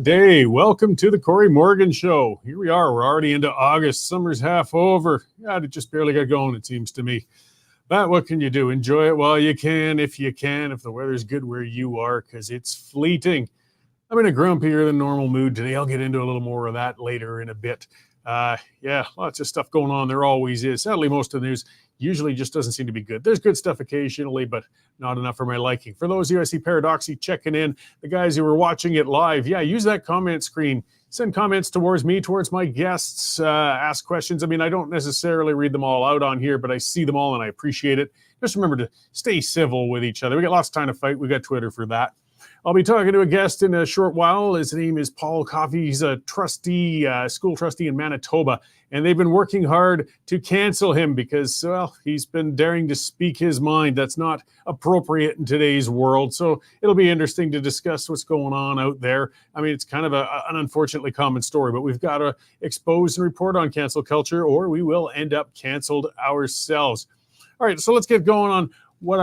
day. Welcome to the Cory Morgan Show. Here we are. We're already into August. Summer's half over. Yeah, it just barely got going, it seems to me. But what can you do? Enjoy it while you can, if the weather's good where you are, because it's fleeting. I'm in a grumpier than normal mood today. I'll get into a little more of that later in a bit. Yeah, lots of stuff going on. There always is. Sadly, most of the news usually just doesn't seem to be good. There's good stuff occasionally, but not enough for my liking. For those of you I see Paradoxy checking in, the guys who are watching it live, yeah, use that comment screen. Send comments towards me, towards my guests, ask questions. I mean, I don't necessarily read them all out on here, but I see them all and I appreciate it. Just remember to stay civil with each other. We got lots of time to fight. We got Twitter for that. I'll be talking to a guest in a short while. His name is Paul Coffey. He's a trustee, school trustee in Manitoba, and they've been working hard to cancel him because, well, he's been daring to speak his mind. That's not appropriate in today's world. So it'll be interesting to discuss what's going on out there. I mean, it's kind of an unfortunately common story, but we've got to expose and report on cancel culture, or we will end up canceled ourselves. All right, so let's get going on what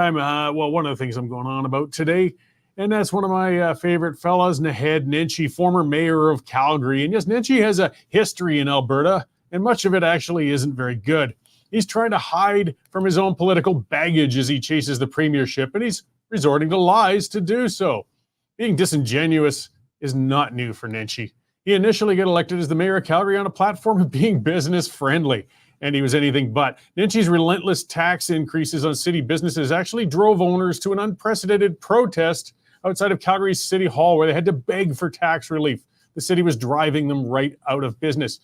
one of the things I'm going on about today. And that's one of my favorite fellas, Naheed Nenshi, former mayor of Calgary. And yes, Nenshi has a history in Alberta, and much of it actually isn't very good. He's trying to hide from his own political baggage as he chases the premiership, and he's resorting to lies to do so. Being disingenuous is not new for Nenshi. He initially got elected as the mayor of Calgary on a platform of being business friendly, and he was anything but. Nenshi's relentless tax increases on city businesses actually drove owners to an unprecedented protest outside of Calgary's City Hall, where they had to beg for tax relief. The city was driving them right out of business.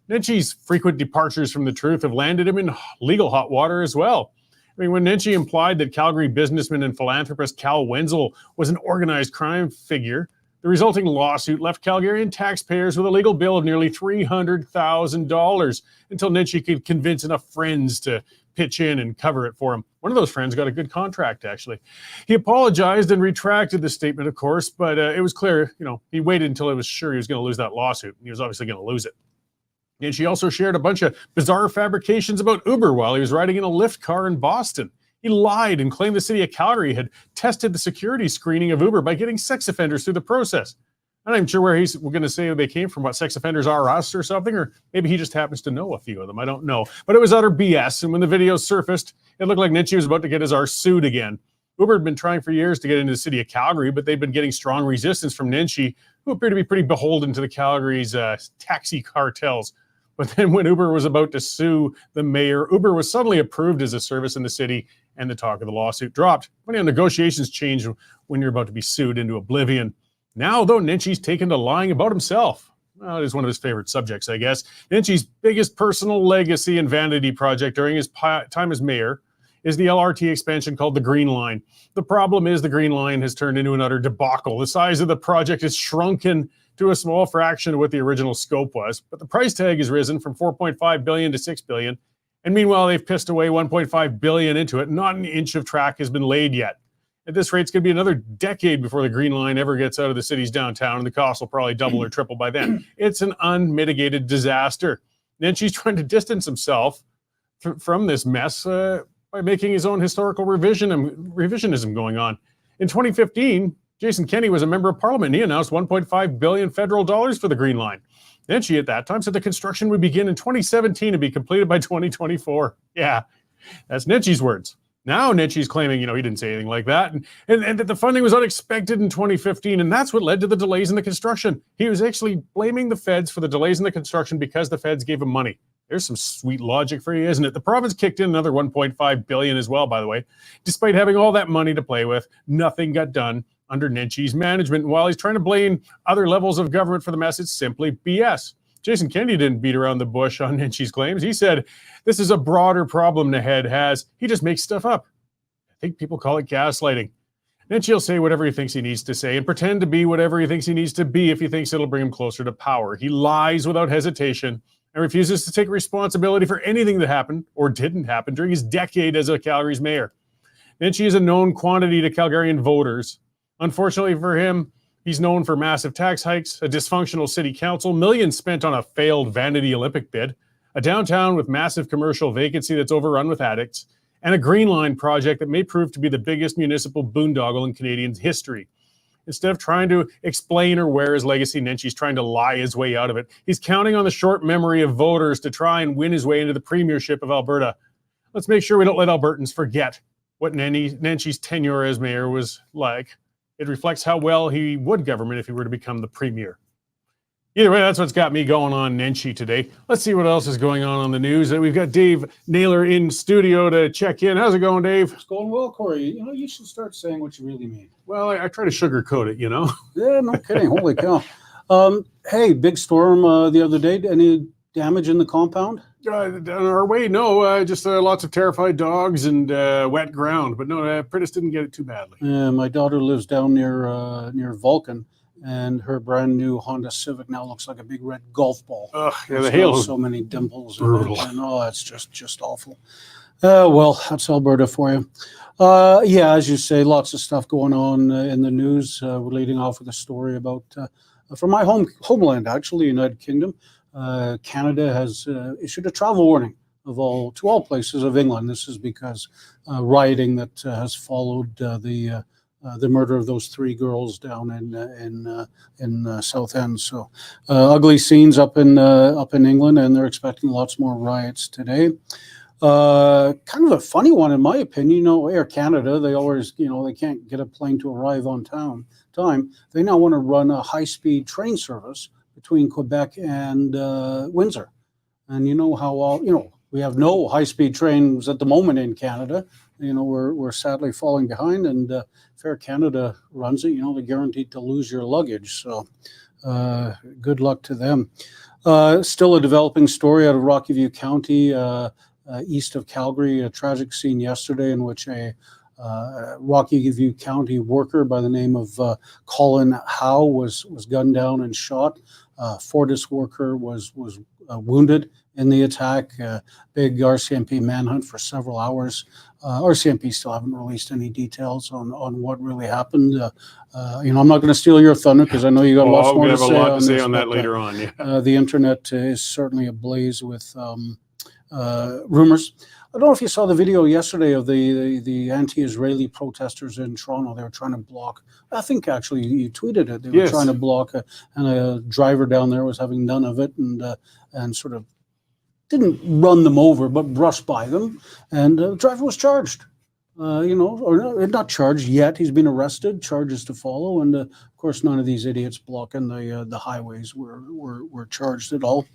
Nenshi's frequent departures from the truth have landed him in legal hot water as well. I mean, when Nenshi implied that Calgary businessman and philanthropist Cal Wenzel was an organized crime figure, the resulting lawsuit left Calgarian taxpayers with a legal bill of nearly $300,000 until Nenshi could convince enough friends to pitch in and cover it for him. One of those friends got a good contract, actually. He apologized and retracted the statement, of course, but it was clear, he waited until he was sure he was going to lose that lawsuit. He was obviously going to lose it. And she also shared a bunch of bizarre fabrications about Uber while he was riding in a Lyft car in Boston. He lied and claimed the city of Calgary had tested the security screening of Uber by getting sex offenders through the process. I'm not even sure where he's going to say they came from, what sex offenders are us or something, or maybe he just happens to know a few of them. I don't know. But it was utter BS, and when the video surfaced, it looked like Nenshi was about to get his arse sued again. Uber had been trying for years to get into the city of Calgary, but they've been getting strong resistance from Nenshi, who appear to be pretty beholden to the Calgary's taxi cartels. But then when Uber was about to sue the mayor, Uber was suddenly approved as a service in the city, and the talk of the lawsuit dropped. Funny how negotiations change when you're about to be sued into oblivion. Now, though, Nenshi's taken to lying about himself. Well, it is one of his favorite subjects, I guess. Nenshi's biggest personal legacy and vanity project during his time as mayor is the LRT expansion called the Green Line. The problem is the Green Line has turned into an utter debacle. The size of the project is shrunken to a small fraction of what the original scope was, but the price tag has risen from $4.5 billion to $6 billion. And meanwhile, they've pissed away $1.5 billion into it. Not an inch of track has been laid yet. At this rate, it's going to be another decade before the Green Line ever gets out of the city's downtown, and the cost will probably double or triple by then. It's an unmitigated disaster. Nenshi's trying to distance himself from this mess by making his own historical revisionism going on. In 2015, Jason Kenney was a member of parliament, and he announced $1.5 billion federal dollars for the Green Line. Nenshi at that time said the construction would begin in 2017 and be completed by 2024. Yeah, that's Nenshi's words. Now Nenshi's claiming, he didn't say anything like that, and that the funding was unexpected in 2015, and that's what led to the delays in the construction. He was actually blaming the feds for the delays in the construction because the feds gave him money. There's some sweet logic for you, isn't it? The province kicked in another $1.5 billion as well, by the way. Despite having all that money to play with, nothing got done under Nenshi's management. And while he's trying to blame other levels of government for the mess, it's simply BS. Jason Kenney didn't beat around the bush on Nenshi's claims. He said, this is a broader problem Naheed has. He just makes stuff up. I think people call it gaslighting. Nenshi will say whatever he thinks he needs to say and pretend to be whatever he thinks he needs to be if he thinks it'll bring him closer to power. He lies without hesitation and refuses to take responsibility for anything that happened or didn't happen during his decade as a Calgary's mayor. Nenshi is a known quantity to Calgarian voters. Unfortunately for him, he's known for massive tax hikes, a dysfunctional city council, millions spent on a failed vanity Olympic bid, a downtown with massive commercial vacancy that's overrun with addicts, and a Green Line project that may prove to be the biggest municipal boondoggle in Canadian history. Instead of trying to explain or wear his legacy, Nenshi's trying to lie his way out of it. He's counting on the short memory of voters to try and win his way into the premiership of Alberta. Let's make sure we don't let Albertans forget what Nenshi's tenure as mayor was like. It reflects how well he would govern if he were to become the premier. Either way, that's what's got me going on Nenshi today. Let's see what else is going on the news. We've got Dave Naylor in studio to check in. How's it going, Dave? It's going well, Cory. You should start saying what you really mean. Well, I try to sugarcoat it, Yeah, no kidding. Holy cow. Hey, big storm the other day. Any damage in the compound? On our way, no. Just lots of terrified dogs and wet ground. But no, Prentice didn't get it too badly. My daughter lives down near Vulcan, and her brand new Honda Civic now looks like a big red golf ball. Yeah, the hail. So many dimples. Brutal. And it's just awful. Well, that's Alberta for you. Yeah, as you say, lots of stuff going on in the news. We're leading off with a story about from my homeland, actually, United Kingdom. Canada has issued a travel warning to all places of England. This is because rioting that has followed the murder of those 3 girls down in Southend. So ugly scenes up in England, and they're expecting lots more riots today. Kind of a funny one, in my opinion. Air Canada, they always, they can't get a plane to arrive on time. They now want to run a high-speed train service between Quebec and Windsor. And you know how we have no high-speed trains at the moment in Canada. We're sadly falling behind, and if Air Canada runs it, they're guaranteed to lose your luggage. So good luck to them. Still a developing story out of Rocky View County, east of Calgary. A tragic scene yesterday in which a Rocky View County worker by the name of Colin Howe was gunned down and shot. Fortis worker was wounded in the attack. Big RCMP manhunt for several hours. RCMP still haven't released any details on what really happened. I'm not going to steal your thunder because I know you got lots more to say. I'll have a lot to say on that later on. Yeah. The internet is certainly ablaze with rumors. I don't know if you saw the video yesterday of the anti-Israeli protesters in Toronto. They were trying to block, I think actually you tweeted it, they were trying to block, and a driver down there was having none of it and sort of didn't run them over, but brushed by them. And the driver was charged, or not charged yet. He's been arrested, charges to follow. And of course, none of these idiots blocking the highways were charged at all.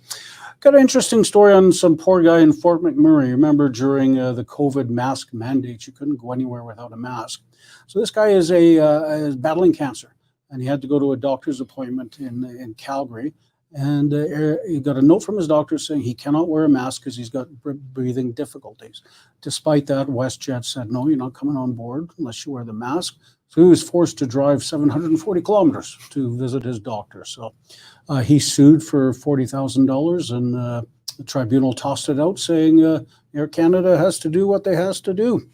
Got an interesting story on some poor guy in Fort McMurray. Remember during the COVID mask mandate, you couldn't go anywhere without a mask. So this guy is is battling cancer, and he had to go to a doctor's appointment in Calgary. And he got a note from his doctor saying he cannot wear a mask because he's got breathing difficulties. Despite that, WestJet said, no, you're not coming on board unless you wear the mask. So he was forced to drive 740 kilometers to visit his doctor. So he sued for $40,000, and the tribunal tossed it out saying Air Canada has to do what they has to do.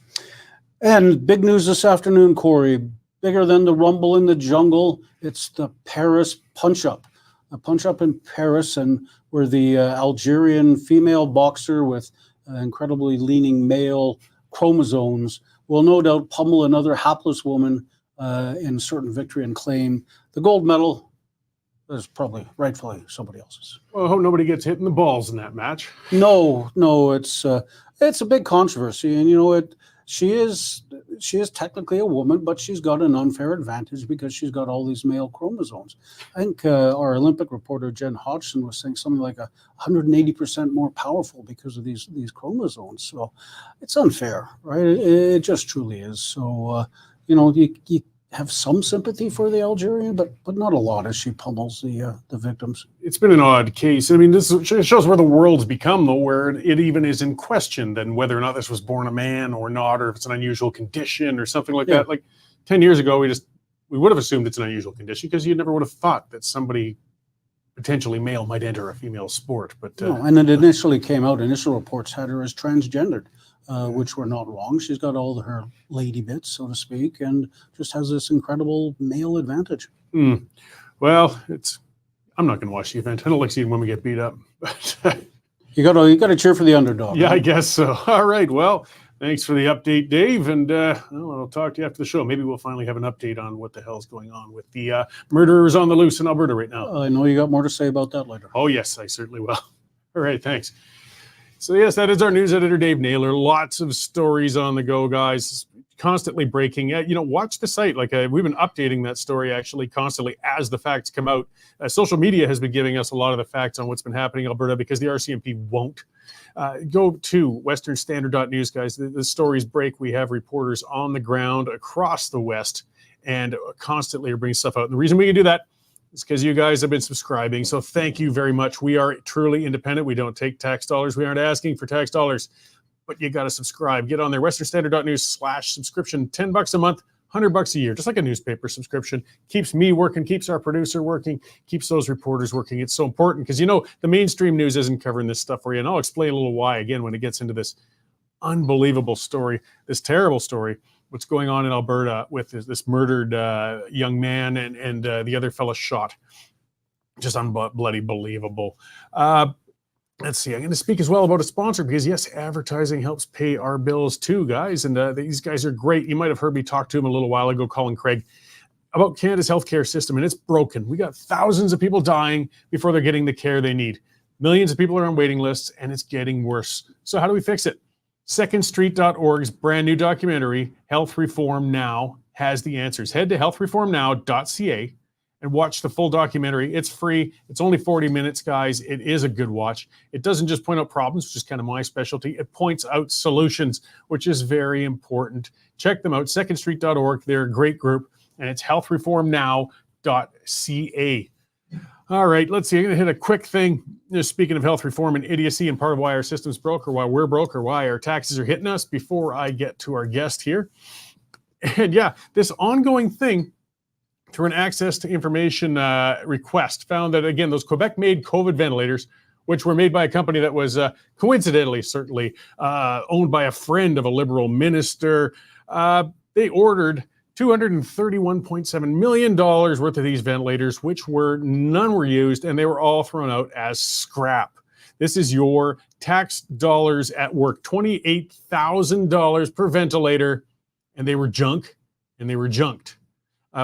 And big news this afternoon, Cory, bigger than the rumble in the jungle. It's the Paris punch-up. A punch-up in Paris, and where the Algerian female boxer with incredibly leaning male chromosomes will no doubt pummel another hapless woman in certain victory and claim the gold medal. Is probably rightfully somebody else's. Well, I hope nobody gets hit in the balls in that match. No, it's a big controversy, and she is technically a woman, but she's got an unfair advantage because she's got all these male chromosomes. I think our Olympic reporter Jen Hodgson was saying something like 180% more powerful because of these chromosomes. So it's unfair, right? It just truly is. So you have some sympathy for the Algerian, but not a lot as she pummels the victims. It's been an odd case. I mean, this shows where the world's become, though, where it even is in question than whether or not this was born a man or not, or if it's an unusual condition or something like that. Like 10 years ago, we would have assumed it's an unusual condition because you never would have thought that somebody potentially male might enter a female sport. But no, and it initially came out, initial reports had her as transgendered. Which were not wrong. She's got all her lady bits, so to speak, and just has this incredible male advantage. Well, I'm not going to watch the event. I don't like seeing women get beat up. You got to cheer for the underdog. Yeah, right? I guess so. All right. Well, Thanks for the update, Dave. And I'll talk to you after the show. Maybe we'll finally have an update on what the hell's going on with the murderers on the loose in Alberta right now. I know you got more to say about that later. Oh, yes, I certainly will. All right, thanks. So, yes, that is our news editor, Dave Naylor. Lots of stories on the go, guys. Constantly breaking. Watch the site. We've been updating that story actually constantly as the facts come out. Social media has been giving us a lot of the facts on what's been happening in Alberta because the RCMP won't. Go to westernstandard.news, guys. The stories break. We have reporters on the ground across the West and constantly are bringing stuff out. And the reason we can do that is because you guys have been subscribing. So thank you very much. We are truly independent. We don't take tax dollars. We aren't asking for tax dollars. But you got to subscribe. Get on there, westernstandard.news/subscription, $10 a month, $100 a year, just like a newspaper subscription. Keeps me working, keeps our producer working, keeps those reporters working. It's so important because, the mainstream news isn't covering this stuff for you. And I'll explain a little why, again, when it gets into this unbelievable story, this terrible story, what's going on in Alberta with this murdered young man and the other fella shot. Just bloody believable. Let's see. I'm going to speak as well about a sponsor because, yes, advertising helps pay our bills too, guys. And these guys are great. You might have heard me talk to him a little while ago, Colin Craig, about Canada's healthcare system, and it's broken. We got thousands of people dying before they're getting the care they need. Millions of people are on waiting lists, and it's getting worse. So how do we fix it? Secondstreet.org's brand new documentary, Health Reform Now, has the answers. Head to healthreformnow.ca and watch the full documentary. It's free. It's only 40 minutes, guys. It is a good watch. It doesn't just point out problems, which is kind of my specialty. It points out solutions, which is very important. Check them out, secondstreet.org. They're a great group, and it's healthreformnow.ca. All right, let's see. I'm going to hit a quick thing. Speaking of health reform and idiocy and part of why our system's broke or why we're broke or why our taxes are hitting us before I get to our guest here. And yeah, this ongoing thing through an access to information request found that, again, those Quebec-made COVID ventilators, which were made by a company that was coincidentally, certainly, owned by a friend of a Liberal minister, they ordered $231.7 million worth of these ventilators, which none were used, and they were all thrown out as scrap. This is your tax dollars at work, $28,000 per ventilator, and they were junk, and they were junked.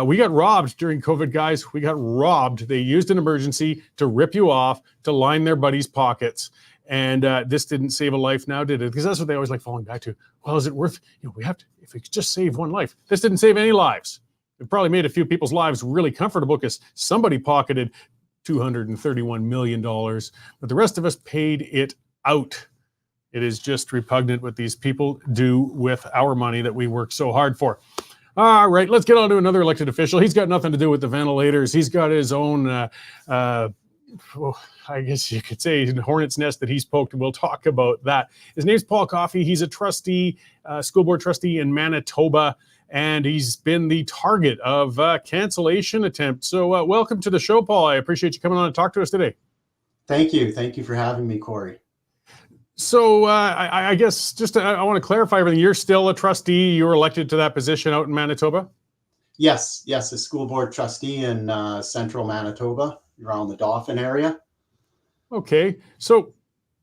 We got robbed during COVID, guys. We got robbed. They used an emergency to rip you off, to line their buddies' pockets. And this didn't save a life now, did it? Because that's what they always like falling back to. Well, is it worth, we have to, if we could just save one life. This didn't save any lives. It probably made a few people's lives really comfortable because somebody pocketed $231 million, but the rest of us paid it out. It is just repugnant what these people do with our money that we work so hard for. All right, let's get on to another elected official. He's got nothing to do with the ventilators. He's got his own, I guess you could say, hornet's nest that he's poked, and we'll talk about that. His name's Paul Coffey. He's a trustee, school board trustee in Manitoba, and he's been the target of cancellation attempts. So welcome to the show, Paul. I appreciate you coming on and talk to us today. Thank you. Thank you for having me, Cory. So I guess just I want to clarify everything. You're still a trustee. You were elected to that position out in Manitoba? Yes, a school board trustee in central Manitoba, around the Dauphin area. Okay, so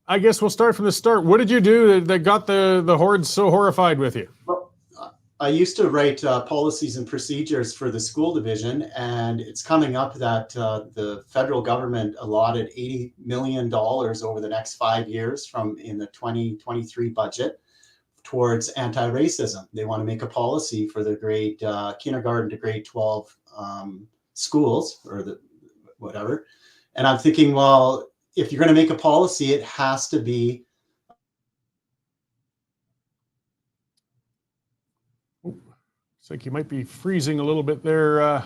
I guess we'll start from the start. What did you do that got the Horde so horrified with you? Well, I used to write policies and procedures for the school division, and it's coming up that the federal government allotted $80 million over the next 5 years in the 2023 budget towards anti-racism. They want to make a policy for the grade kindergarten to grade 12 schools, or whatever. And I'm thinking, well, if you're going to make a policy, it has to be Looks like you might be freezing a little bit there,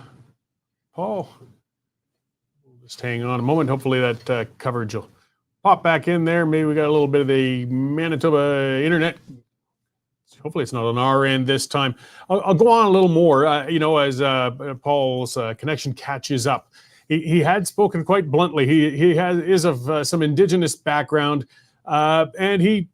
Paul. We'll just hang on a moment. Hopefully that coverage will pop back in there. Maybe we got a little bit of the Manitoba internet. Hopefully it's not on our end this time. I'll go on a little more, as Paul's connection catches up. He had spoken quite bluntly. He is of some Indigenous background, and he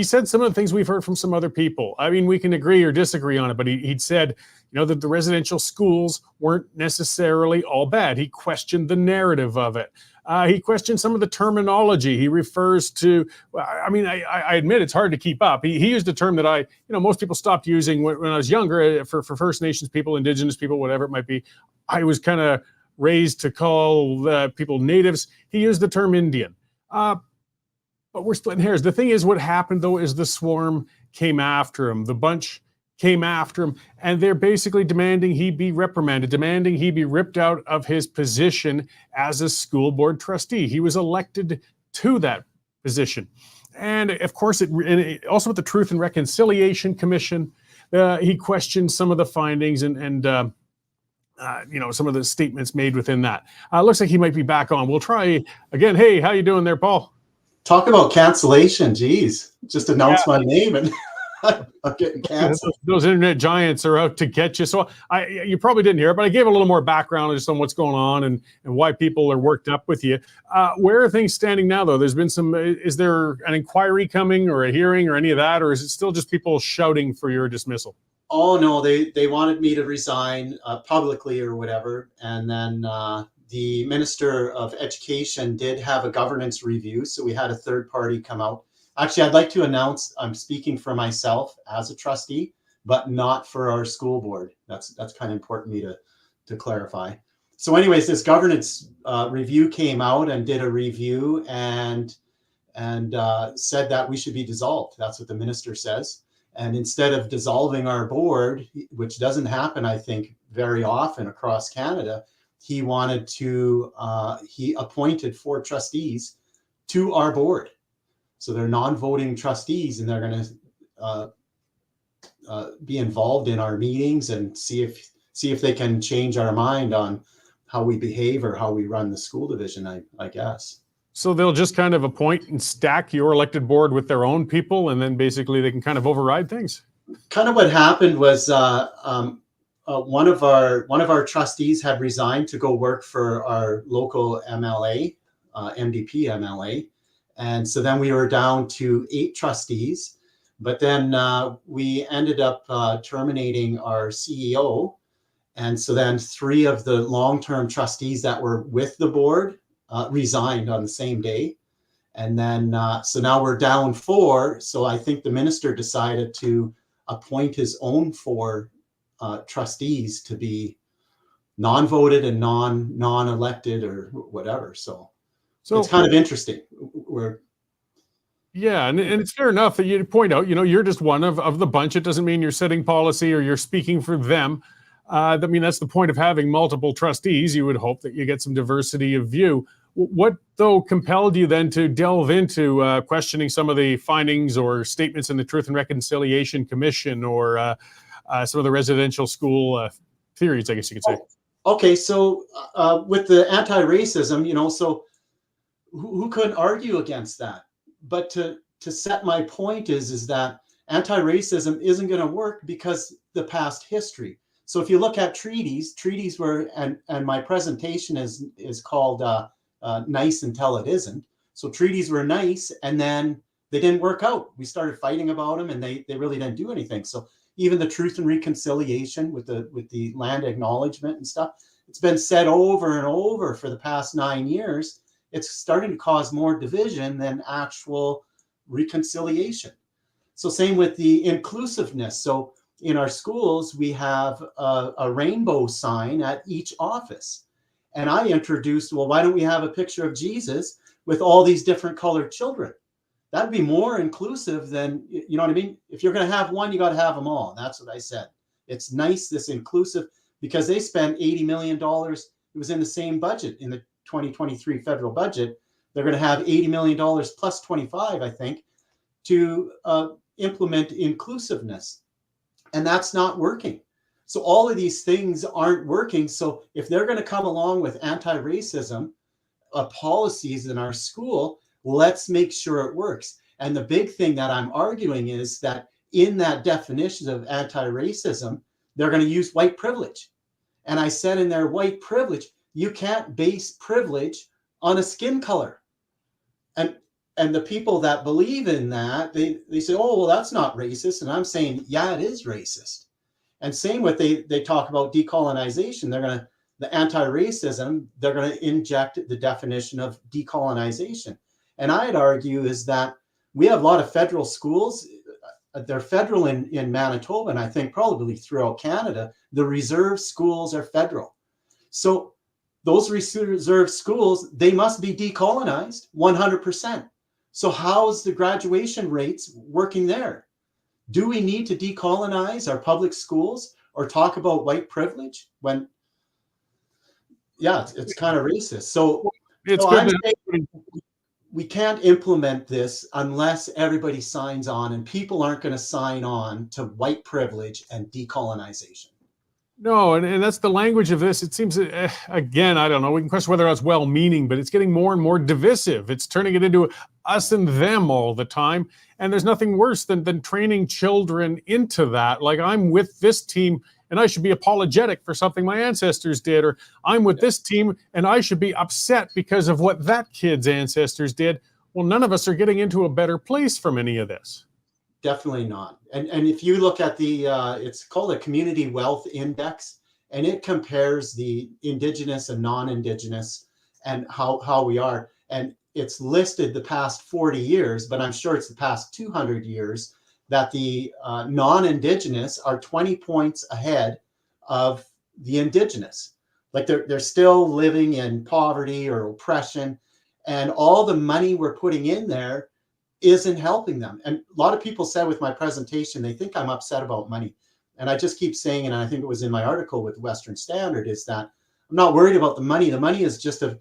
said some of the things we've heard from some other people. I mean, we can agree or disagree on it, but he'd said, that the residential schools weren't necessarily all bad. He questioned the narrative of it. He questions some of the terminology. He refers to, I mean, I admit it's hard to keep up. He used a term that most people stopped using when I was younger for First Nations people, Indigenous people, whatever it might be. I was kind of raised to call people natives. He used the term Indian. But we're splitting hairs. The thing is, what happened, though, is the swarm came after him. The bunch came after him, and they're basically demanding he be reprimanded, demanding he be ripped out of his position as a school board trustee. He was elected to that position. And of course, also with the Truth and Reconciliation Commission, he questioned some of the findings and some of the statements made within that. Looks like he might be back on. We'll try again. Hey, how you doing there, Paul? Talk about cancellation. Geez, just announce my name and I'm getting canceled. Those internet giants are out to get you. So you probably didn't hear it, but I gave a little more background just on what's going on and why people are worked up with you. Where are things standing now, though? There's been is there an inquiry coming or a hearing or any of that, or is it still just people shouting for your dismissal? Oh, no, they wanted me to resign publicly or whatever. And then the Minister of Education did have a governance review. So we had a third party come out. Actually, I'd like to announce I'm speaking for myself as a trustee, but not for our school board. That's kind of important to me to clarify. So anyways, this governance review came out and did a review and said that we should be dissolved. That's what the minister says. And instead of dissolving our board, which doesn't happen, I think, very often across Canada, he appointed 4 trustees to our board. So they're non-voting trustees, and they're going to be involved in our meetings and see if they can change our mind on how we behave or how we run the school division, I guess. So they'll just kind of appoint and stack your elected board with their own people, and then basically they can kind of override things. Kind of what happened was one of our trustees had resigned to go work for our local MLA, MDP MLA. And so then we were down to 8 trustees, but then we ended up terminating our CEO. And so then 3 of the long-term trustees that were with the board resigned on the same day. And then, so now we're down 4. So I think the minister decided to appoint his own 4 trustees to be non-voted and non-elected or whatever. So it's kind of interesting. And it's fair enough that you point out, you're just one of the bunch. It doesn't mean you're setting policy or you're speaking for them. I mean, that's the point of having multiple trustees. You would hope that you get some diversity of view. What, though, compelled you then to delve into questioning some of the findings or statements in the Truth and Reconciliation Commission or some of the residential school theories, I guess you could say? Okay, so with the anti-racism, so who couldn't argue against that? But to set my point is that anti-racism isn't going to work because the past history. So if you look at treaties were, and my presentation is called Nice Until It Isn't. So treaties were nice, and then they didn't work out. We started fighting about them, and they really didn't do anything. So even the Truth and Reconciliation with the land acknowledgement and stuff, it's been said over and over for the past 9 years. It's starting to cause more division than actual reconciliation. So same with the inclusiveness. So in our schools, we have a rainbow sign at each office. And I introduced, well, why don't we have a picture of Jesus with all these different colored children? That'd be more inclusive than, you know what I mean? If you're going to have one, you got to have them all. And that's what I said. It's nice, this inclusive, because they spent $80 million. It was in the same budget in the 2023 federal budget. They're going to have $80 million plus 25, I think, to implement inclusiveness. And that's not working. So all of these things aren't working. So if they're going to come along with anti-racism policies in our school, let's make sure it works. And the big thing that I'm arguing is that in that definition of anti-racism, they're going to use white privilege. And I said in their white privilege, you can't base privilege on a skin color. And the people that believe in that, they say, oh, well, that's not racist. And I'm saying, yeah, it is racist. And same with they talk about decolonization. They're going to the anti-racism, they're going to inject the definition of decolonization. And I'd argue is that we have a lot of federal schools. They're federal in Manitoba, and I think probably throughout Canada. The reserve schools are federal. So those reserve schools, they must be decolonized 100%. So how's the graduation rates working there? Do we need to decolonize our public schools or talk about white privilege when, yeah, it's kind of racist. So, I'm saying we can't implement this unless everybody signs on, and people aren't going to sign on to white privilege and decolonization. No, and that's the language of this. It seems, again, I don't know, we can question whether that's well-meaning, but it's getting more and more divisive. It's turning it into us and them all the time. And there's nothing worse than training children into that. Like, I'm with this team and I should be apologetic for something my ancestors did, or I'm with this team and I should be upset because of what that kid's ancestors did. Well, none of us are getting into a better place from any of this. Definitely not. And if you look at the, it's called a Community Wealth Index, and it compares the Indigenous and non-Indigenous and how we are. And it's listed the past 40 years, but I'm sure it's the past 200 years that the non-Indigenous are 20 points ahead of the Indigenous. Like they're still living in poverty or oppression, and all the money we're putting in there isn't helping them. And a lot of people said with my presentation, they think I'm upset about money. And I just keep saying, and I think it was in my article with Western Standard, is that I'm not worried about the money. The money is just a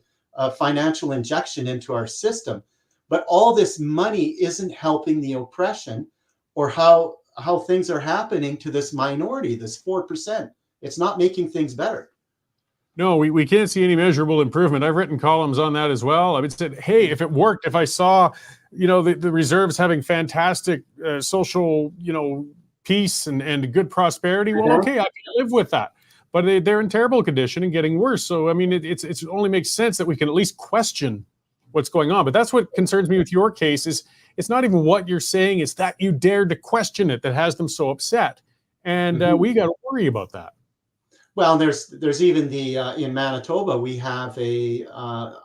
financial injection into our system. But all this money isn't helping the oppression or how things are happening to this minority, this 4%. It's not making things better. No, we can't see any measurable improvement. I've written columns on that as well. I would say, hey, if it worked, if I saw, the reserves having fantastic social, peace and good prosperity, well, okay, I can live with that. But they're in terrible condition and getting worse. So, I mean, it only makes sense that we can at least question what's going on. But that's what concerns me with your case is it's not even what you're saying, it's that you dared to question it that has them so upset. And we got to worry about that. Well, there's even the in Manitoba we have a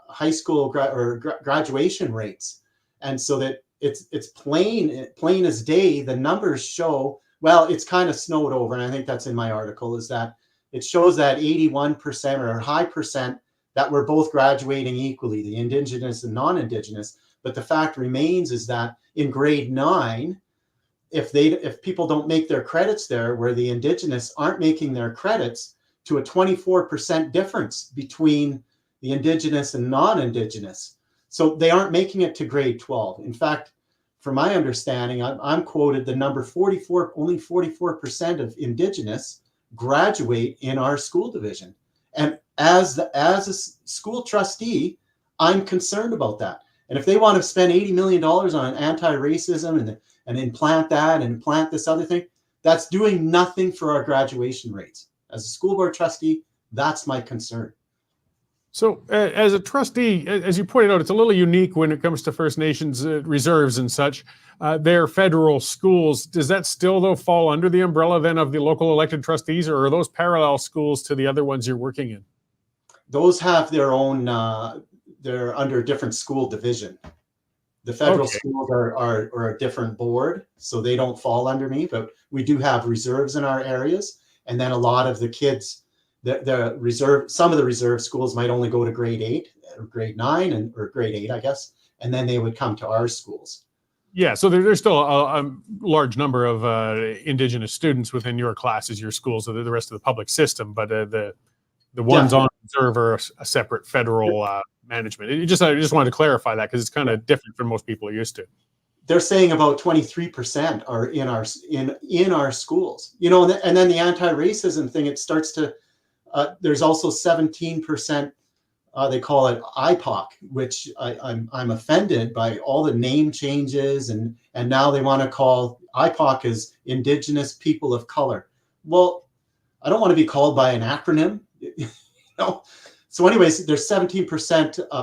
high school graduation rates, and so that it's plain as day. The numbers show, well, it's kind of snowed over, and I think that's in my article, is that it shows that 81% or high percent that we're both graduating equally, the Indigenous and non-Indigenous. But the fact remains is that in grade 9, if people don't make their credits there, where the Indigenous aren't making their credits, to a 24% difference between the Indigenous and non-Indigenous. So they aren't making it to grade 12. In fact, from my understanding, I'm quoted the number 44, only 44% of Indigenous graduate in our school division. And as a school trustee, I'm concerned about that. And if they want to spend $80 million on anti-racism and implant that and implant this other thing, that's doing nothing for our graduation rates. As a school board trustee, that's my concern. So as a trustee, as you pointed out, it's a little unique when it comes to First Nations reserves and such. They're federal schools. Does that still, though, fall under the umbrella then of the local elected trustees, or are those parallel schools to the other ones you're working in? Those have their own, they're under a different school division. The federal schools are a different board, so they don't fall under me, but we do have reserves in our areas. And then a lot of the kids, some of the reserve schools might only go to grade 8 or grade 9 or grade 8, I guess. And then they would come to our schools. Yeah, so there's still a large number of Indigenous students within your classes, your schools, so the rest of the public system. But the ones on reserve are a separate federal management. I just wanted to clarify that because it's kind of different from most people are used to. They're saying about 23% are in our schools, and then the anti-racism thing, it starts to, there's also 17%, they call it IPOC, which I'm offended by all the name changes. And now they want to call IPOC as Indigenous People of Color. Well, I don't want to be called by an acronym, So anyways, there's 17%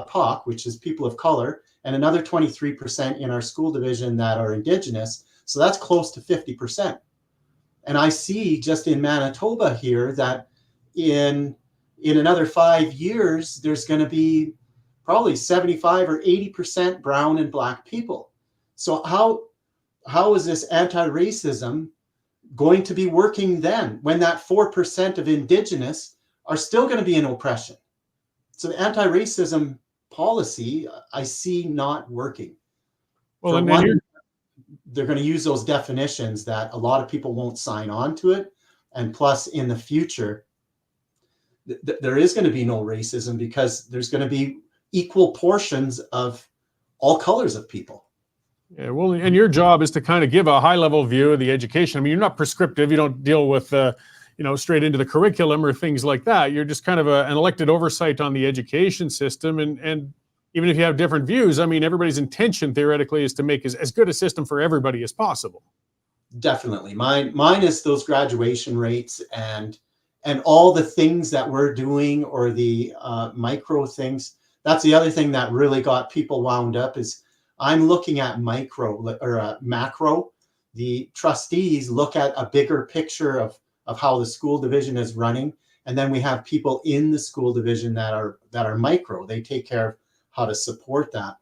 POC, which is people of color, and another 23% in our school division that are Indigenous. So that's close to 50%. And I see just in Manitoba here that in in another 5 years, there's going to be probably 75 or 80% brown and black people. So how is this anti-racism going to be working then, when that 4% of Indigenous are still going to be in oppression? So the anti-racism policy, I see not working. Well, For and one, they're going to use those definitions that a lot of people won't sign on to it. And plus, in the future, there is going to be no racism, because there's going to be equal portions of all colors of people. yeah, well, and your job is to kind of give a high level view of the education. I mean, you're not prescriptive. You don't deal with, straight into the curriculum or things like that. You're just kind of an elected oversight on the education system. And even if you have different views, I mean, everybody's intention theoretically is to make as good a system for everybody as possible. Definitely. Mine is those graduation rates and all the things that we're doing, or the micro things. That's the other thing that really got people wound up, is I'm looking at micro or macro. The trustees look at a bigger picture of how the school division is running. And then we have people in the school division that are micro. They take care of how to support that.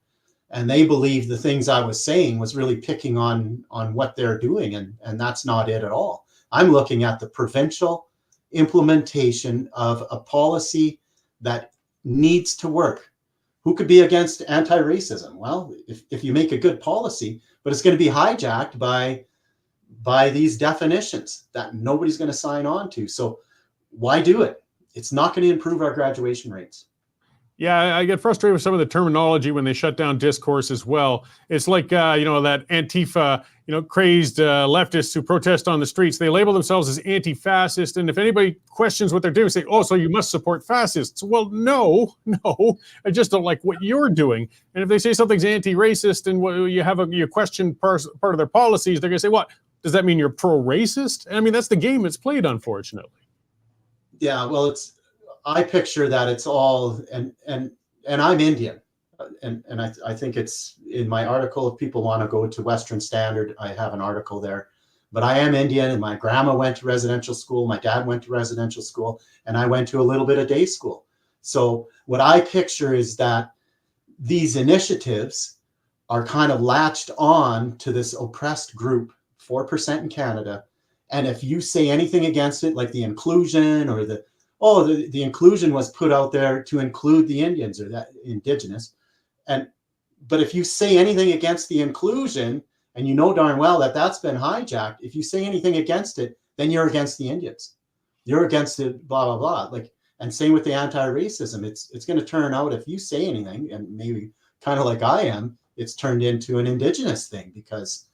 And they believe the things I was saying was really picking on what they're doing. And that's not it at all. I'm looking at the provincial implementation of a policy that needs to work. Who could be against anti-racism? Well, if you make a good policy, but it's going to be hijacked by these definitions that nobody's going to sign on to. So why do it? It's not going to improve our graduation rates. Yeah, I get frustrated with some of the terminology when they shut down discourse as well. It's like, that Antifa, crazed leftists who protest on the streets. They label themselves as anti-fascist. And if anybody questions what they're doing, say, oh, so you must support fascists. Well, no, I just don't like what you're doing. And if they say something's anti-racist and you question part of their policies, they're going to say, what? Does that mean you're pro-racist? I mean, that's the game that's played, unfortunately. Yeah, well, I picture that it's all, and I'm Indian, and I think it's in my article. If people want to go to Western Standard, I have an article there. But I am Indian, and my grandma went to residential school, my dad went to residential school, and I went to a little bit of day school. So what I picture is that these initiatives are kind of latched on to this oppressed group, 4% in Canada. And if you say anything against it, like the inclusion or the inclusion was put out there to include the Indians or that Indigenous. But if you say anything against the inclusion, and you know darn well that that's been hijacked, if you say anything against it, then you're against the Indians. You're against it, blah, blah, blah. And same with the anti-racism. It's going to turn out, if you say anything, and maybe kind of like I am, it's turned into an Indigenous thing, because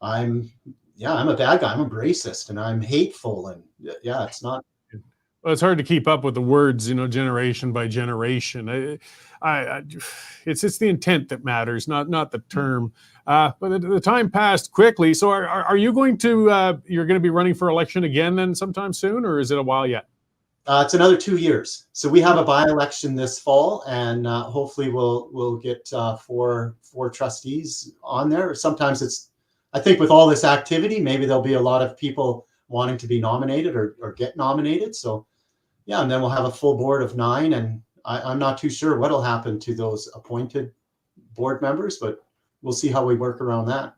I'm a bad guy. I'm a racist and I'm hateful. And yeah, it's not. Well, it's hard to keep up with the words, generation by generation. It's the intent that matters, not the term. But the time passed quickly. So are you going to you're going to be running for election again then sometime soon, or is it a while yet? It's another 2 years. So we have a by-election this fall, and hopefully we'll get four trustees on there. Sometimes I think with all this activity, maybe there'll be a lot of people wanting to be nominated or get nominated. So yeah, and then we'll have a full board of 9, and I'm not too sure what'll happen to those appointed board members, but we'll see how we work around that.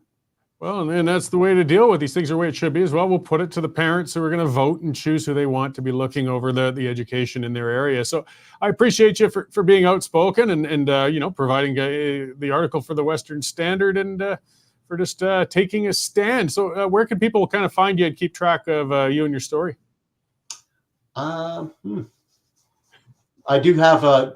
Well, and that's the way to deal with these things, the way it should be as well. We'll put it to the parents who are going to vote and choose who they want to be looking over the education in their area. So I appreciate you for being outspoken and providing the article for the Western Standard and for just taking a stand. So where can people kind of find you and keep track of you and your story? I do have a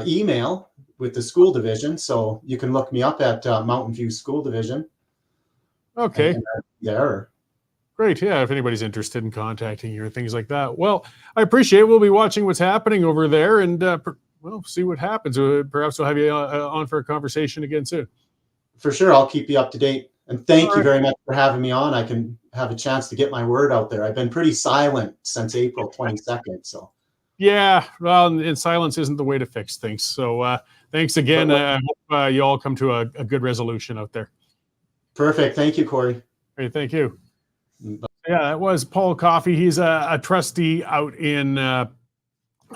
email with the school division, so you can look me up at Mountain View School Division. Okay. There. Great. Yeah, if anybody's interested in contacting you or things like that. Well, I appreciate it. We'll be watching what's happening over there and see what happens. Perhaps we'll have you on for a conversation again soon. For sure. I'll keep you up to date. And thank you very much for having me on. I can have a chance to get my word out there. I've been pretty silent since April 22nd. So. Yeah, well, and silence isn't the way to fix things. So thanks again. I hope you all come to a good resolution out there. Perfect. Thank you, Cory. Great. Thank you. Bye. Yeah, it was Paul Coffey. He's a trustee out in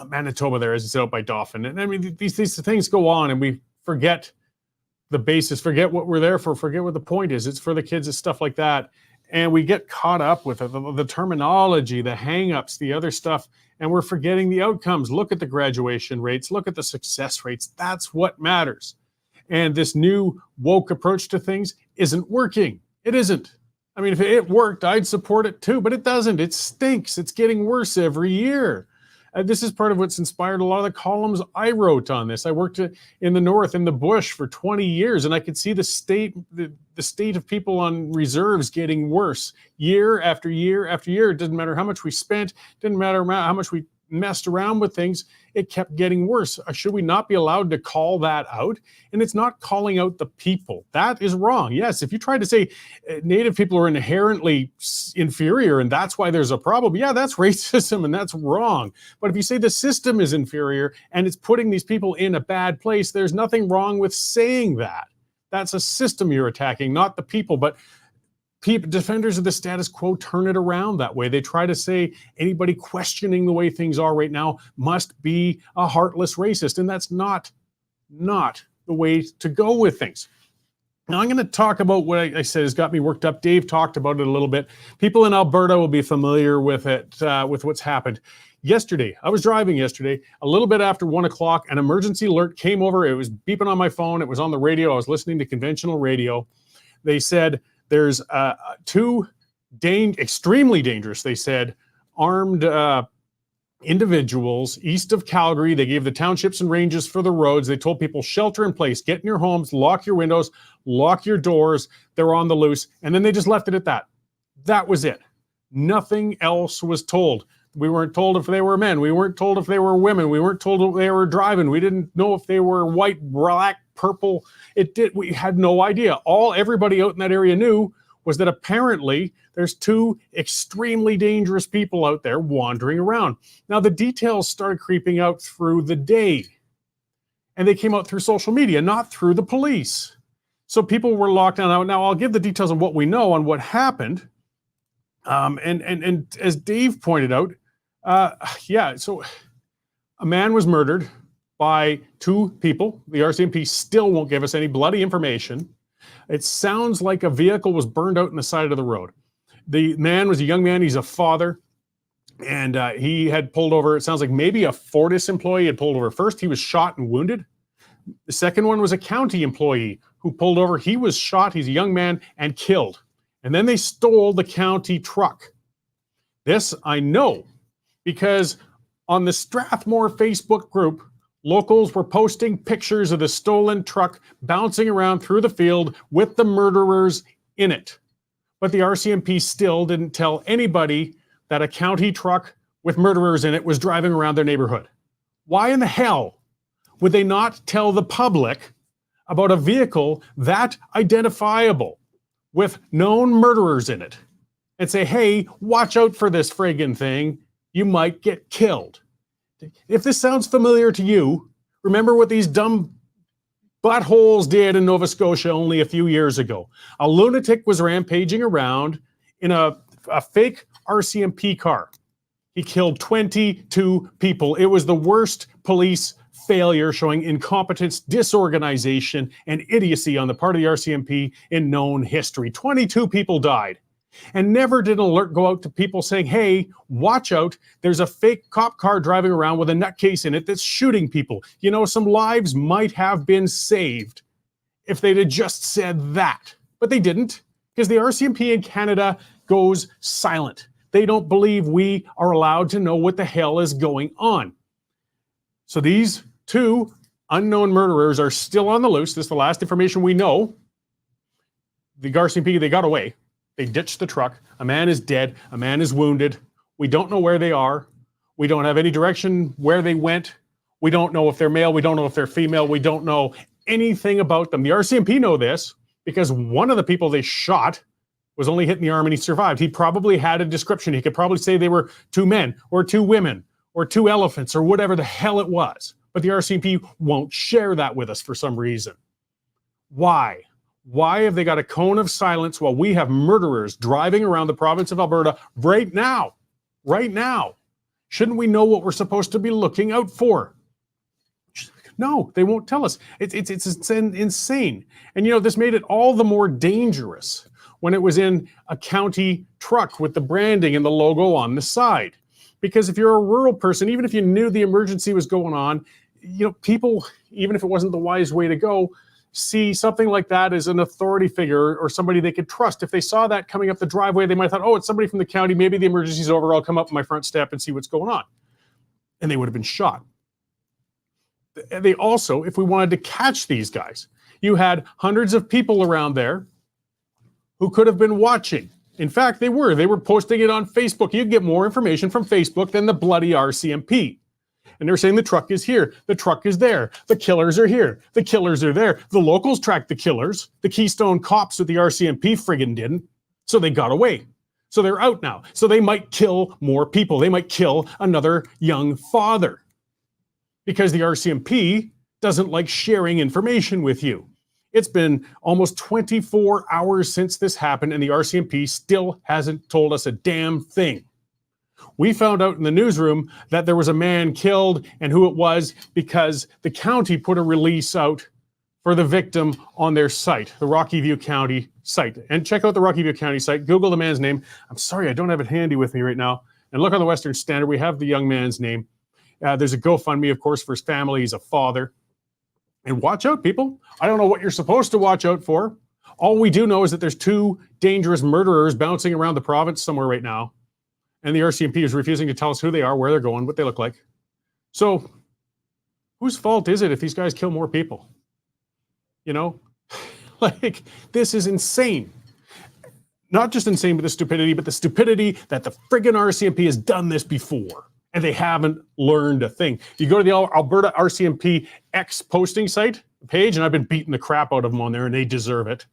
Manitoba there, as it's out by Dauphin. And I mean, these things go on and we forget the basis, forget what we're there for, forget what the point is. It's for the kids, it's stuff like that. And we get caught up with the terminology, the hang-ups, the other stuff, and we're forgetting the outcomes. Look at the graduation rates, look at the success rates. That's what matters. And this new woke approach to things isn't working. It isn't. I mean, if it worked, I'd support it too, but it doesn't. It stinks. It's getting worse every year. This is part of what's inspired a lot of the columns I wrote on this. I worked in the north, in the bush for 20 years, and I could see the state of people on reserves getting worse year after year after year. It didn't matter how much we spent, didn't matter how much we messed around with things, it kept getting worse. Should we not be allowed to call that out? And it's not calling out the people. That is wrong. Yes, if you try to say Native people are inherently inferior and that's why there's a problem, yeah, that's racism and that's wrong. But if you say the system is inferior and it's putting these people in a bad place, there's nothing wrong with saying that. That's a system you're attacking, not the people. But defenders of the status quo turn it around that way. They try to say anybody questioning the way things are right now must be a heartless racist, and that's not the way to go with things. Now I'm going to talk about what I said has got me worked up. Dave talked about it a little bit. People in Alberta will be familiar with it, with what's happened. Yesterday, I was driving yesterday, a little bit after 1 o'clock, an emergency alert came over. It was beeping on my phone. It was on the radio. I was listening to conventional radio. They said, there's two extremely dangerous, they said, armed individuals east of Calgary. They gave the townships and ranges for the roads. They told people shelter in place, get in your homes, lock your windows, lock your doors. They're on the loose. And then they just left it at that. That was it. Nothing else was told. We weren't told if they were men. We weren't told if they were women. We weren't told if they were driving. We didn't know if they were white, black, purple. We had no idea. Everybody out in that area knew was that apparently there's two extremely dangerous people out there wandering around. Now the details started creeping out through the day, and they came out through social media, not through the police. So people were locked down. Now I'll give the details on what we know on what happened. And as Dave pointed out, so a man was murdered by two people. The RCMP still won't give us any bloody information. It sounds like a vehicle was burned out in the side of the road. The man was a young man. He's a father. And he had pulled over. It sounds like maybe a Fortis employee had pulled over first. He was shot and wounded. The second one was a county employee who pulled over. He was shot. He's a young man and killed. And then they stole the county truck. This I know because on the Strathmore Facebook group, locals were posting pictures of the stolen truck bouncing around through the field with the murderers in it. But the RCMP still didn't tell anybody that a county truck with murderers in it was driving around their neighborhood. Why in the hell would they not tell the public about a vehicle that identifiable with known murderers in it and say, hey, watch out for this friggin' thing. You might get killed. If this sounds familiar to you, remember what these dumb buttholes did in Nova Scotia only a few years ago. A lunatic was rampaging around in a fake RCMP car. He killed 22 people. It was the worst police failure showing incompetence, disorganization, and idiocy on the part of the RCMP in known history. 22 people died. And never did an alert go out to people saying, hey, watch out, there's a fake cop car driving around with a nutcase in it that's shooting people. You know, some lives might have been saved if they'd have just said that. But they didn't, because the RCMP in Canada goes silent. They don't believe we are allowed to know what the hell is going on. So these two unknown murderers are still on the loose. This is the last information we know. The RCMP, they got away. They ditched the truck. A man is dead. A man is wounded. We don't know where they are. We don't have any direction where they went. We don't know if they're male. We don't know if they're female. We don't know anything about them. The RCMP know this because one of the people they shot was only hit in the arm and he survived. He probably had a description. He could probably say they were two men or two women or two elephants or whatever the hell it was. But the RCMP won't share that with us for some reason. Why? Why have they got a cone of silence while we have murderers driving around the province of Alberta right now? Right now. Shouldn't we know what we're supposed to be looking out for? No, they won't tell us. It's insane. And, this made it all the more dangerous when it was in a county truck with the branding and the logo on the side. Because if you're a rural person, even if you knew the emergency was going on, people, even if it wasn't the wise way to go, see something like that as an authority figure or somebody they could trust. If they saw that coming up the driveway, they might have thought, oh, it's somebody from the county. Maybe the emergency's over. I'll come up my front step and see what's going on. And they would have been shot. They also, if we wanted to catch these guys, you had hundreds of people around there who could have been watching. In fact, they were posting it on Facebook. You get more information from Facebook than the bloody RCMP. And they're saying the truck is here, the truck is there, the killers are here, the killers are there. The locals tracked the killers. The Keystone cops with the RCMP friggin' didn't. So they got away. So they're out now. So they might kill more people. They might kill another young father. Because the RCMP doesn't like sharing information with you. It's been almost 24 hours since this happened, and the RCMP still hasn't told us a damn thing. We found out in the newsroom that there was a man killed and who it was because the county put a release out for the victim on their site, the Rocky View County site. And check out the Rocky View County site. Google the man's name. I'm sorry, I don't have it handy with me right now. And look on the Western Standard. We have the young man's name. There's a GoFundMe, of course, for his family. He's a father. And watch out, people. I don't know what you're supposed to watch out for. All we do know is that there's two dangerous murderers bouncing around the province somewhere right now. And the RCMP is refusing to tell us who they are, where they're going, what they look like. So whose fault is it if these guys kill more people? This is insane. Not just insane with the stupidity, but the stupidity that the friggin' RCMP has done this before. And they haven't learned a thing. You go to the Alberta RCMP X posting site page, and I've been beating the crap out of them on there, and they deserve it.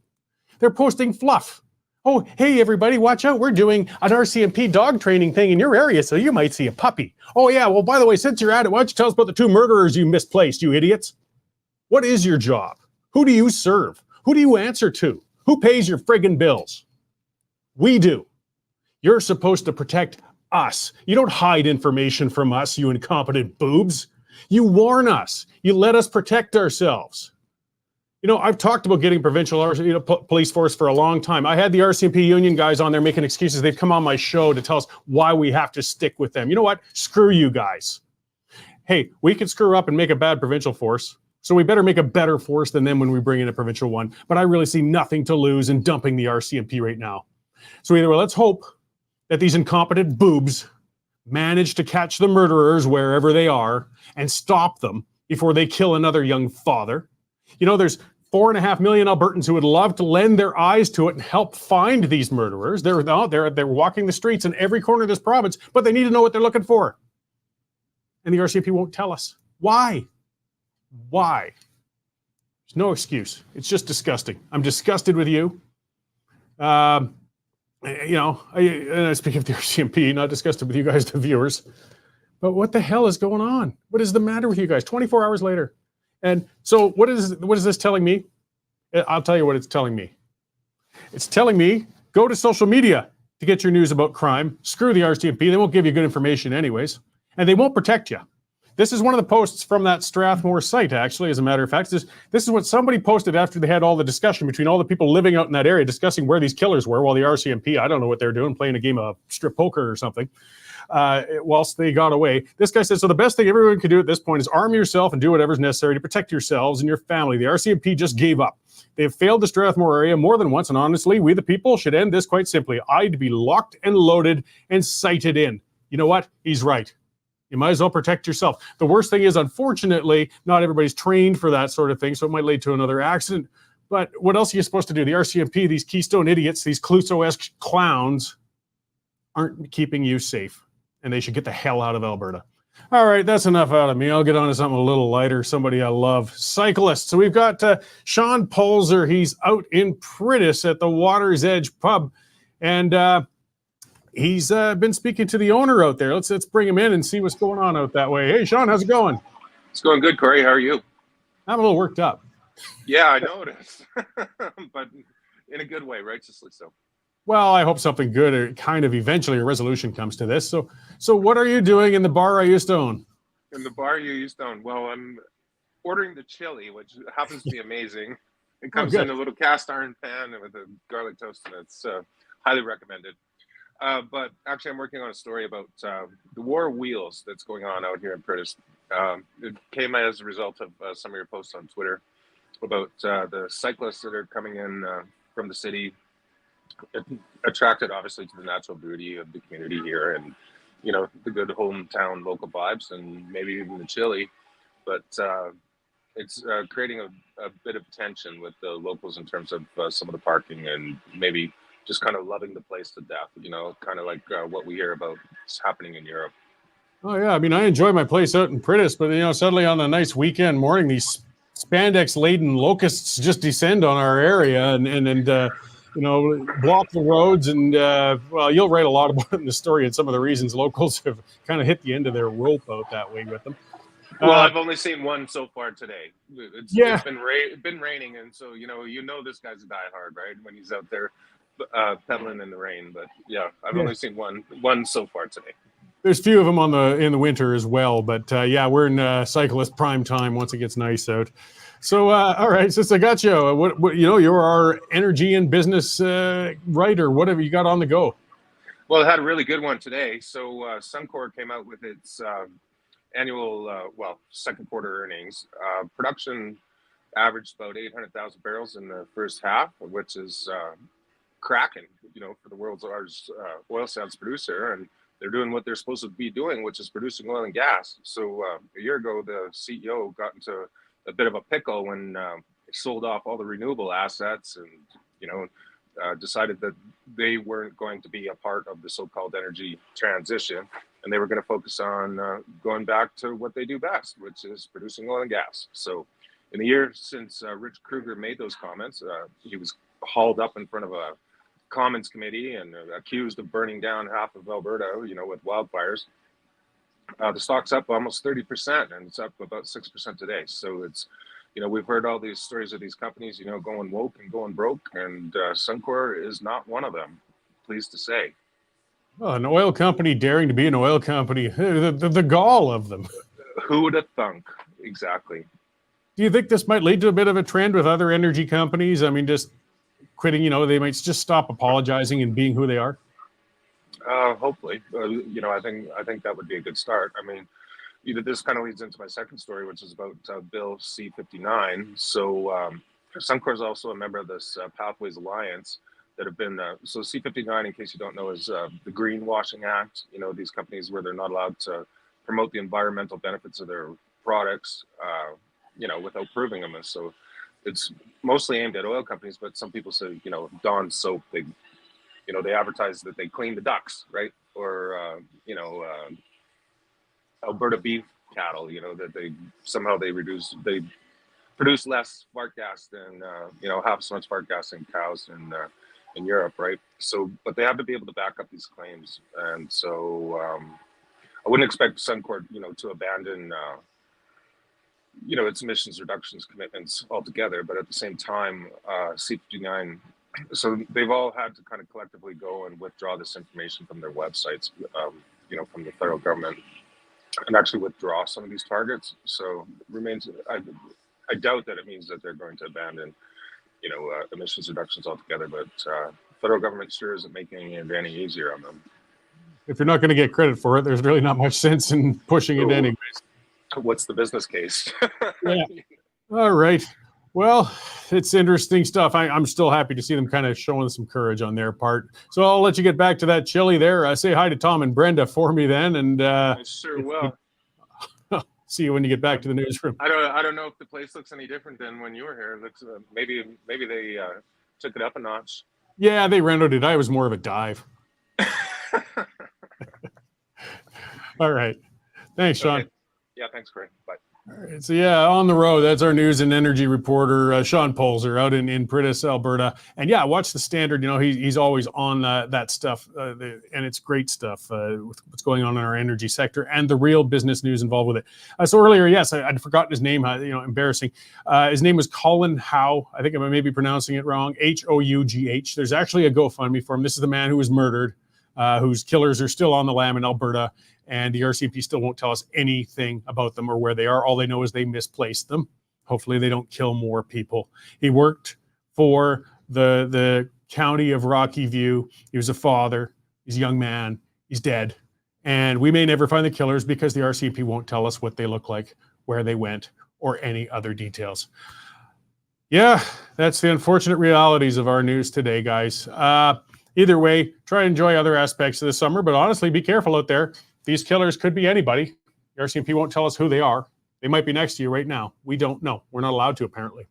They're posting fluff. Oh, hey, everybody, watch out. We're doing an RCMP dog training thing in your area, so you might see a puppy. Oh, yeah, well, by the way, since you're at it, why don't you tell us about the two murderers you misplaced, you idiots? What is your job? Who do you serve? Who do you answer to? Who pays your friggin' bills? We do. You're supposed to protect us. You don't hide information from us, you incompetent boobs. You warn us. You let us protect ourselves. I've talked about getting provincial police force for a long time. I had the RCMP union guys on there making excuses. They've come on my show to tell us why we have to stick with them. You know what? Screw you guys. Hey, we could screw up and make a bad provincial force. So we better make a better force than them when we bring in a provincial one. But I really see nothing to lose in dumping the RCMP right now. So either way, let's hope that these incompetent boobs manage to catch the murderers wherever they are and stop them before they kill another young father. There's 4.5 million Albertans who would love to lend their eyes to it and help find these murderers. They're walking the streets in every corner of this province, but they need to know what they're looking for. And the RCMP won't tell us. Why? Why? There's no excuse. It's just disgusting. I'm disgusted with you. I speak of the RCMP, not disgusted with you guys, the viewers. But what the hell is going on? What is the matter with you guys? 24 hours later. And so what is this telling me? I'll tell you what it's telling me. It's telling me, go to social media to get your news about crime. Screw the RCMP. They won't give you good information anyways. And they won't protect you. This is one of the posts from that Strathmore site, actually, as a matter of fact. This is what somebody posted after they had all the discussion between all the people living out in that area discussing where these killers were, while the RCMP, I don't know what they're doing, playing a game of strip poker or something, whilst they got away. This guy says, so the best thing everyone can do at this point is arm yourself and do whatever's necessary to protect yourselves and your family. The RCMP just gave up. They've failed the Strathmore area more than once, and honestly, we the people should end this quite simply. I'd be locked and loaded and sighted in. You know what? He's right. You might as well protect yourself. The worst thing is, unfortunately, not everybody's trained for that sort of thing, so it might lead to another accident. But what else are you supposed to do? The RCMP, these Keystone idiots, these Clouseau-esque clowns, aren't keeping you safe, and they should get the hell out of Alberta. All right, that's enough out of me. I'll get on to something a little lighter, somebody I love. Cyclists. So we've got Shaun Polczer. He's out in Priddis at the Water's Edge pub, and he's been speaking to the owner out there. Let's bring him in and see what's going on out that way. Hey, Shaun, how's it going? It's going good, Cory. How are you? I'm a little worked up. Yeah, I noticed, but in a good way, righteously so. Well, I hope something good or kind of eventually a resolution comes to this. So what are you doing in the bar I used to own? In the bar you used to own, well, I'm ordering the chili, which happens to be amazing. It comes in a little cast iron pan with a garlic toast, and it's highly recommended. But actually, I'm working on a story about the war of wheels that's going on out here in Prentice. It came as a result of some of your posts on Twitter about the cyclists that are coming in from the city, attracted obviously to the natural beauty of the community here, and the good hometown local vibes, and maybe even the chili. But it's creating a bit of tension with the locals in terms of some of the parking, and maybe just kind of loving the place to death, kind of like what we hear about happening in Europe. Oh yeah, I mean, I enjoy my place out in Prentice, but suddenly on a nice weekend morning, these spandex-laden locusts just descend on our area and block the roads. And well, you'll write a lot about it in the story and some of the reasons locals have kind of hit the end of their rope out that way with them. Well, I've only seen one so far today. It's been raining, and so this guy's a diehard, right? When he's out there pedaling in the rain. But yeah, I've only seen one so far today. There's a few of them in the winter as well, but we're in cyclist prime time once it gets nice out. So all right, since I got you, what you're our energy and business writer. What have you got on the go? Well, I had a really good one today. So Suncor came out with its annual, second quarter earnings. Production averaged about 800,000 barrels in the first half, which is cracking, for the world's largest oil sands producer. And they're doing what they're supposed to be doing, which is producing oil and gas. So a year ago, the CEO got into a bit of a pickle when he sold off all the renewable assets and, decided that they weren't going to be a part of the so-called energy transition. And they were going to focus on going back to what they do best, which is producing oil and gas. So in the year since Rich Kruger made those comments, he was hauled up in front of a Commons committee and accused of burning down half of Alberta, with wildfires. The stock's up almost 30%, and it's up about 6% today. So it's, we've heard all these stories of these companies, going woke and going broke, and Suncor is not one of them, pleased to say. Well, an oil company daring to be an oil company, the gall of them. Who would have thunk? Exactly. Do you think this might lead to a bit of a trend with other energy companies? I mean, just quitting, they might just stop apologizing and being who they are? Hopefully. I think that would be a good start. I mean, this kind of leads into my second story, which is about Bill C-59. So Suncor is also a member of this Pathways Alliance that have been, so C-59, in case you don't know, is the Greenwashing Act. These companies where they're not allowed to promote the environmental benefits of their products, without proving them. And so it's mostly aimed at oil companies, but some people say, Dawn soap, they advertise that they clean the ducks, right? Or, Alberta beef cattle, that they produce less fart gas than, half so much fart gas in cows in Europe, right? So, but they have to be able to back up these claims. And so I wouldn't expect Suncor, to abandon, its emissions reductions commitments altogether, but at the same time, C-59, so they've all had to kind of collectively go and withdraw this information from their websites, from the federal government, and actually withdraw some of these targets. So remains, I doubt that it means that they're going to abandon, emissions reductions altogether, but federal government sure isn't making it any easier on them. If you're not going to get credit for it, there's really not much sense in pushing it anyways. What's the business case? Yeah. All right. Well, it's interesting stuff. I'm still happy to see them kind of showing some courage on their part. So I'll let you get back to that chili there. Say hi to Tom and Brenda for me then. And I sure will. See you when you get back to the newsroom. I don't know if the place looks any different than when you were here. It looks maybe they took it up a notch. Yeah, they renovated it. I was more of a dive. All right. Thanks, Shaun. Okay. Yeah, thanks, Cory. Bye. Right, so yeah, on the road, that's our news and energy reporter, Shaun Polczer, out in Prentice, Alberta. And yeah, watch the Standard. You know, he's always on that stuff, and it's great stuff with what's going on in our energy sector and the real business news involved with it. So earlier, yes, I'd forgotten his name. Embarrassing. His name was Colin Howe. I think I may be pronouncing it wrong. Hough. There's actually a GoFundMe for him. This is the man who was murdered, whose killers are still on the lam in Alberta. And the RCMP still won't tell us anything about them or where they are. All they know is they misplaced them. Hopefully they don't kill more people. He worked for the county of Rocky View. He was a father. He's a young man. He's dead. And we may never find the killers because the RCMP won't tell us what they look like, where they went, or any other details. Yeah, that's the unfortunate realities of our news today, guys. Either way, try to enjoy other aspects of the summer, but honestly, be careful out there. These killers could be anybody. The RCMP won't tell us who they are. They might be next to you right now. We don't know. We're not allowed to, apparently.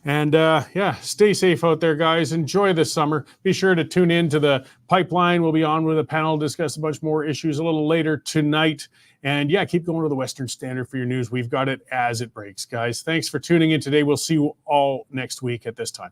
And yeah, stay safe out there, guys. Enjoy this summer. Be sure to tune in to the Pipeline. We'll be on with a panel, discuss a bunch more issues a little later tonight. And yeah, keep going to the Western Standard for your news. We've got it as it breaks, guys. Thanks for tuning in today. We'll see you all next week at this time.